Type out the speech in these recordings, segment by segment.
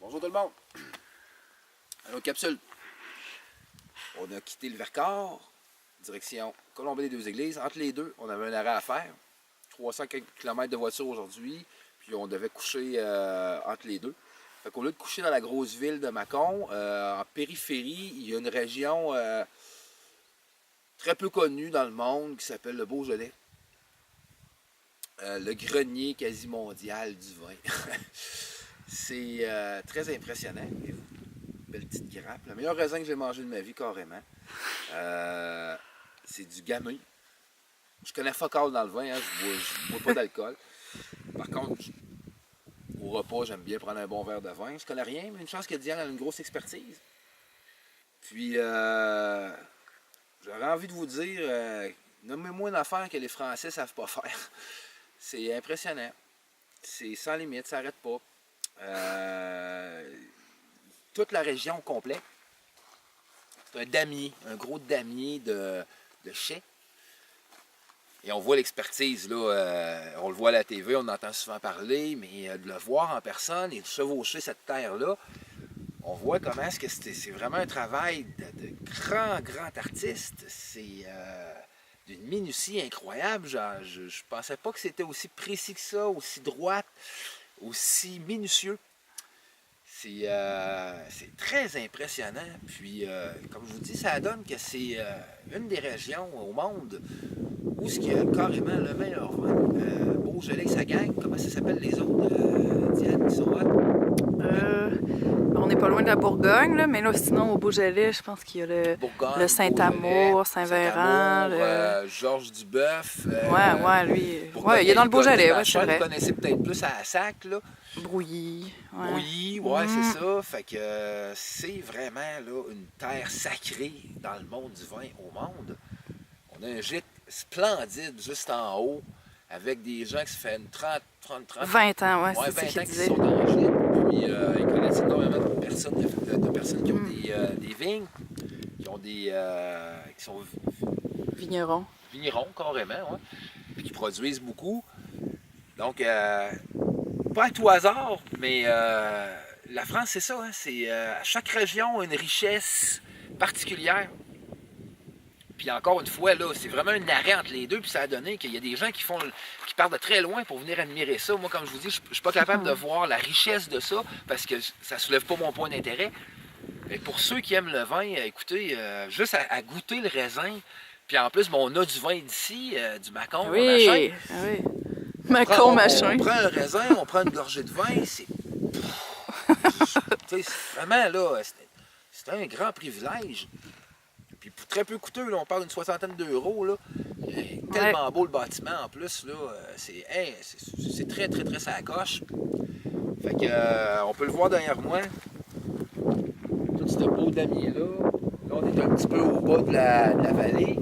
Bonjour tout le monde. Alors, capsule. On a quitté le Vercors, direction Colombey-les-Deux-Églises. Entre les deux, on avait un arrêt à faire. 300 km de voiture aujourd'hui, puis on devait coucher entre les deux. Fait qu'au lieu de coucher dans la grosse ville de Mâcon, en périphérie, il y a une région très peu connue dans le monde qui s'appelle le Beaujolais. Le grenier quasi mondial du vin. C'est très impressionnant. Belle petite grappe. Le meilleur raisin que j'ai mangé de ma vie, carrément. C'est du gamay. Je connais fuck all dans le vin, hein. Je bois pas d'alcool. Par contre, au repas, j'aime bien prendre un bon verre de vin. Je connais rien, mais une chance que Diane a une grosse expertise. Puis, j'aurais envie de vous dire, nommez-moi une affaire que les Français savent pas faire. C'est impressionnant. C'est sans limite, ça n'arrête pas. Toute la région complète. C'est un damier, un gros damier de chais. Et on voit l'expertise, là, on le voit à la TV, on entend souvent parler, mais de le voir en personne et de chevaucher cette terre-là, on voit comment est-ce que c'est vraiment un travail de grand artiste. C'est d'une minutie incroyable. Genre, je ne pensais pas que c'était aussi précis que ça, aussi droite, aussi minutieux. C'est très impressionnant. Puis, comme je vous dis, ça donne que c'est une des régions au monde où il y a carrément le meilleur vin. Beaujolais, sa gang, comment ça s'appelle les autres, Diane, qui sont on n'est pas loin de la Bourgogne, là, mais là, sinon, au Beaujolais, je pense qu'il y a le Saint-Amour, Saint-Véran, Georges Duboeuf. Lui. Ouais, il est dans le Beaujolais, ouais, c'est vrai. Vous connaissez peut-être plus à Sac, là. Brouilly. Ouais. Brouilly, ouais, c'est ça. Fait que c'est vraiment là, une terre sacrée dans le monde du vin au monde. On a un gîte splendide juste en haut, avec des gens qui se font 20 ans, ouais, c'est 20 ça ans qu'il qui sont dans le gîte. Puis ils connaissent énormément de personnes qui ont des vignes, qui ont qui sont vignerons, carrément, ouais, puis qui produisent beaucoup. Donc, pas à tout hasard, mais la France, c'est ça, hein, c'est à chaque région une richesse particulière. Puis encore une fois, là, c'est vraiment un arrêt entre les deux, puis ça a donné qu'il y a des gens qui partent de très loin pour venir admirer ça. Moi, comme je vous dis, je ne suis pas capable de voir la richesse de ça, parce que ça ne soulève pas mon point d'intérêt. Mais pour ceux qui aiment le vin, écoutez, juste à goûter le raisin, puis en plus, on a du vin d'ici, du Mâcon, machin. Oui. Mâcon, machin. On prend un raisin, on prend une gorgée de vin, c'est vraiment, là, c'est un grand privilège. Puis très peu coûteux, là, on parle d'une 60aine d'euros. Là. Tellement beau le bâtiment en plus. Là, c'est très ça coche. Fait que on peut le voir derrière moi. Tout ce beau damier-là. Là, on est un petit peu au bas de la vallée.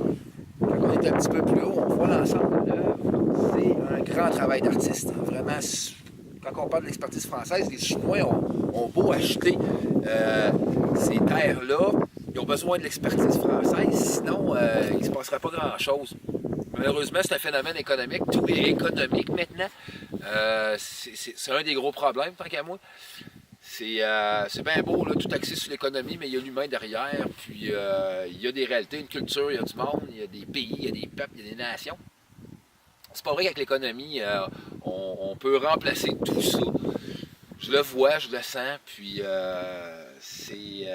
Quand on est un petit peu plus haut, on voit l'ensemble de l'œuvre. C'est un grand travail d'artiste. Hein. Vraiment, quand on parle de l'expertise française, les Chinois ont beau acheter ces terres-là. Ils ont besoin de l'expertise française, sinon il ne se passerait pas grand-chose. Malheureusement, c'est un phénomène économique. Tout est économique maintenant. C'est un des gros problèmes, tant qu'à moi. C'est bien beau, là, tout axé sur l'économie, mais il y a l'humain derrière. Puis il y a des réalités, une culture, il y a du monde, il y a des pays, il y a des peuples, il y a des nations. C'est pas vrai qu'avec l'économie, on peut remplacer tout ça. Je le vois, je le sens, puis c'est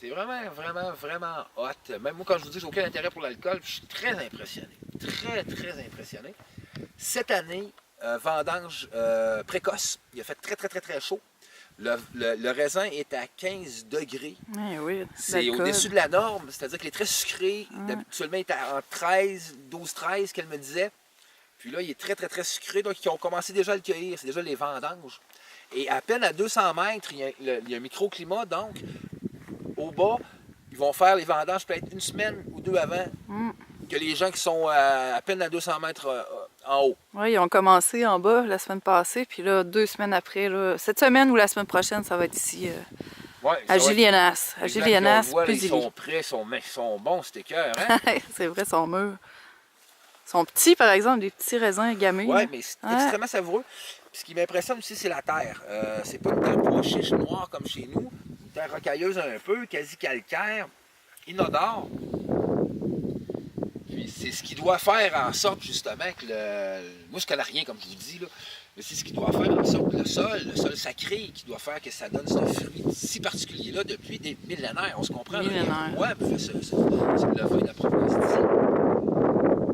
vraiment hot. Même moi, quand je vous dis, j'ai aucun intérêt pour l'alcool, je suis très impressionné. Très impressionné. Cette année, vendange précoce. Il a fait très chaud. Le raisin est à 15 degrés. Oui, c'est au-dessus de la norme, c'est-à-dire qu'il est très sucré. Habituellement, il est en 12-13 qu'elle me disait. Puis là, il est très sucré. Donc, ils ont commencé déjà à le cueillir. C'est déjà les vendanges. Et à peine à 200 mètres, il y a un microclimat, donc au bas, ils vont faire les vendanges peut-être une semaine ou deux avant que les gens qui sont à peine à 200 mètres en haut. Oui, ils ont commencé en bas la semaine passée, puis là, 2 semaines après, là, cette semaine ou la semaine prochaine, ça va être ici à Julianas. À Julianas, ils sont prêts, ils sont bons, c'était cœur, hein? C'est vrai, ils sont mûrs. Ils sont petits, par exemple, des petits raisins gamés. Oui, mais c'est extrêmement savoureux. Puis ce qui m'impressionne aussi, c'est la terre. C'est pas une terre poids pas chiche, noire comme chez nous. Terre rocailleuse un peu, quasi calcaire, inodore. Puis c'est ce qui doit faire en sorte justement que moi je connais rien comme je vous dis là, mais c'est ce qui doit faire en sorte que le sol sacré, qui doit faire que ça donne ce fruit si particulier-là depuis des millénaires. On se comprend. Millénaires. Ouais, c'est le levain de la province d'ici.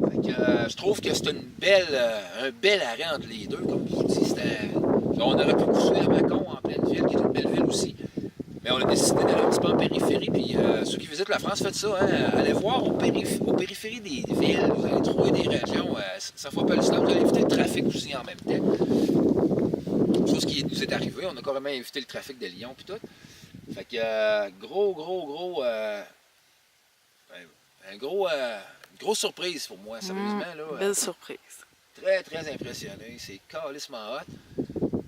Fait que je trouve que c'est un bel arrêt entre les deux, comme je vous dis. On aurait pu pousser à Mâcon en pleine ville, qui est une belle ville aussi. Mais on a décidé d'aller un petit peu en périphérie. Puis ceux qui visitent la France, faites ça. Hein? Allez voir aux périphéries des villes. Vous allez trouver des régions. Ça ne fait pas le stop. Vous allez éviter le trafic aussi en même temps. Chose qui nous est arrivée. On a carrément évité le trafic de Lyon puis tout. Fait que une grosse surprise pour moi, sérieusement. Là, belle surprise. Très, très impressionné. C'est calissement hot.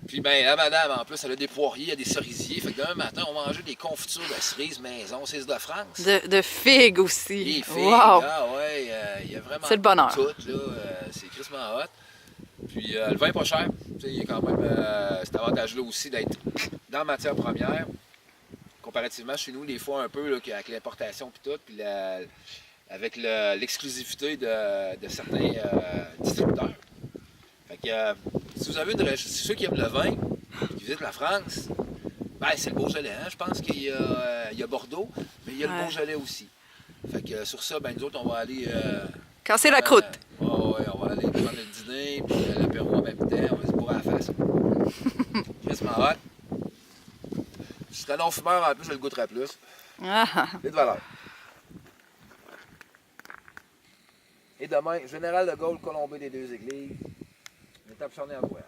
Puis ben la madame, en plus, elle a des poiriers, il y a des cerisiers. Fait que demain matin, on mangeait des confitures de cerises maison, cerises de France. De figues aussi. Des figues, wow. ouais, il y a vraiment c'est le bonheur. tout, là. C'est crissement hot. Puis le vin est pas cher. Il y a quand même cet avantage-là aussi d'être dans matière première. Comparativement chez nous, des fois un peu là, avec l'importation puis tout, puis avec l'exclusivité de certains distributeurs. Fait que si vous avez ceux qui aiment le vin, qui visitent la France, ben c'est le Beaujolais. Hein? Je pense qu'il y a Bordeaux, mais il y a le Beaujolais aussi. Fait que sur ça, ben nous autres, on va aller casser la croûte. Ouais, on va aller prendre le dîner, puis l'apéro en même temps, on va se bourrer à la face. Quasiment hot. Si je serais non-fumeur, en plus, je le goûterais plus. C'est de valeur. Et demain, Général de Gaulle, Colombey des Deux-Églises. Une étape charnière à Montréal.